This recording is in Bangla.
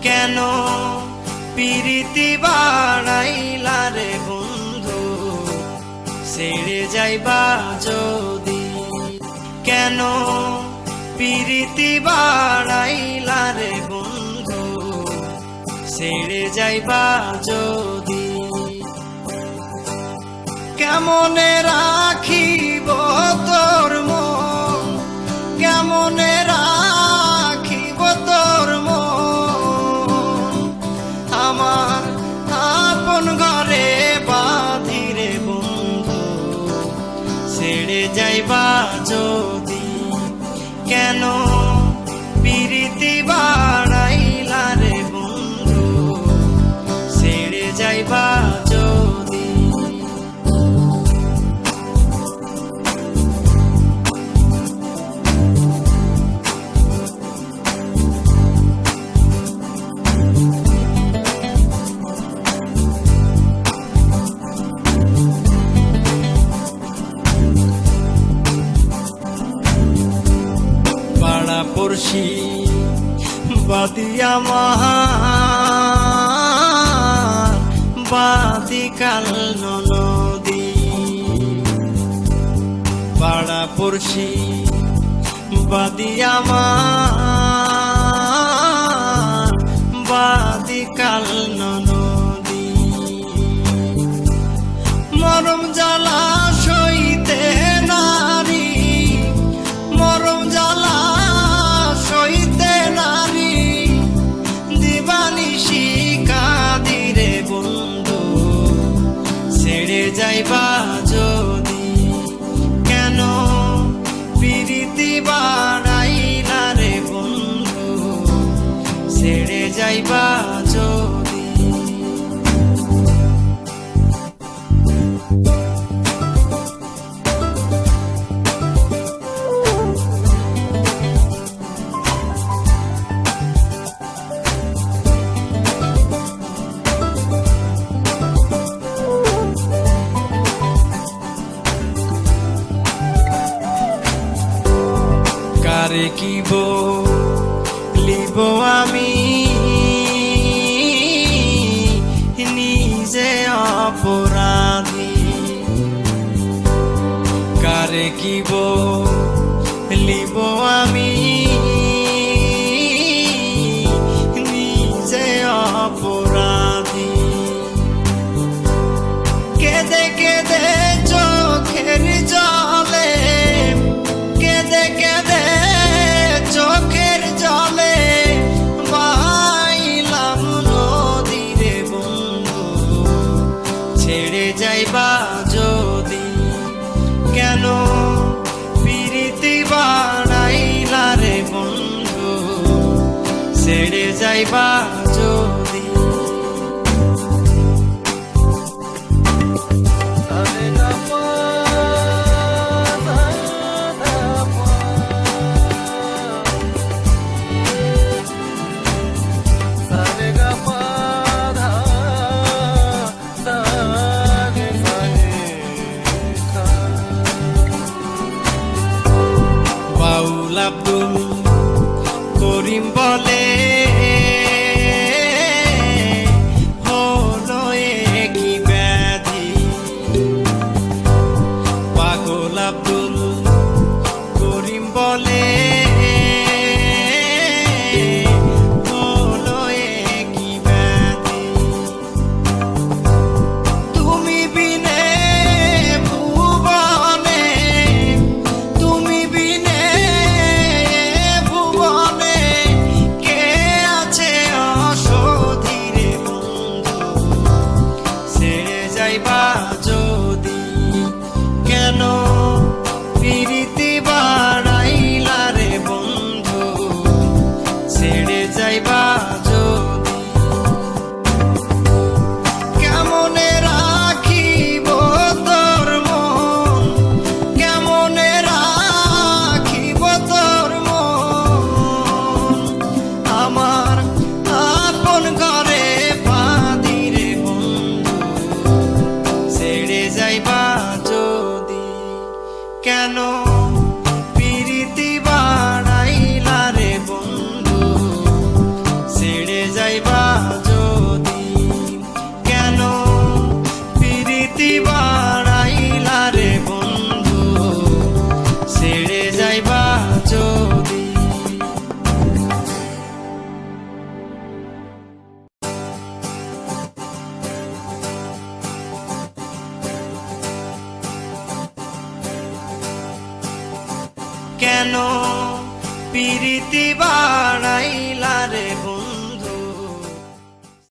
কেন পিরিতি বাড়াইলা রে বন্ধু ছেড়ে যাইবা যদি কেন পিরিতি বাড়াইলা রে বন্ধু ছেড়ে যাইবা যদি কেমনে রাখিব তোর মন কেমনে রাখিব তোর মন আমার আপন ঘরে বাঁধিরে বন্ধু ছেড়ে যাইবা যদি কেন পিরিতি বাড়াইলা রে বন্ধু ছেড়ে যাইবা যদি পড়শি বাদিয়া আমার বাদি কাল নদী পাড়া পড়শি বাদিয়া আমার বাদি কাল নদী মরম জ্বালা সইতে নারী মরম জ্বালা সইতে নারী দিবানিশি কাঁদিরে বন্ধু ছেড়ে যাইবা যদি কেন পিরিতি বাড়াইলা রে বন্ধু ছেড়ে যাইবা যদি কারে কি বলিব আমি নিজে অপরাধী কারে কি বলিব আমি নিজে অপরাধী কেঁদে কেঁদে চোখের জলে কেঁদে কেঁদে চোখের জলে বাইলাম নদীরে বন্ধু ছেড়ে যাইবা যদি কেন পিরিতি বাড়াইলা রে বন্ধু ছেড়ে যাইবা যদি আব্দুল করিম বলে হলো কি ব্যাধি পাগল আব্দুল করিম বলে হলো কি ব্যাধি তুমি বিনে ভুবনে তুমি বিনে যদি কেন পিরিতি বাড়াইলা রে বন্ধু ছেড়ে যাইবা যদি কেমনে রাখিব তোর মন কেমনে রাখিব তোর মন আমার আপন ঘরে বাঁধিরে বন্ধু ছেড়ে যাইবা যদি কেন পিরিতি বাড়াইলা রে বন্ধু ছেড়ে যাইবা যদি, কেন প্রীতি বাড়াইলা রে বন্ধু ছেড়ে যাইবা যদি। কেন প্রীতি বাড়াইলা রে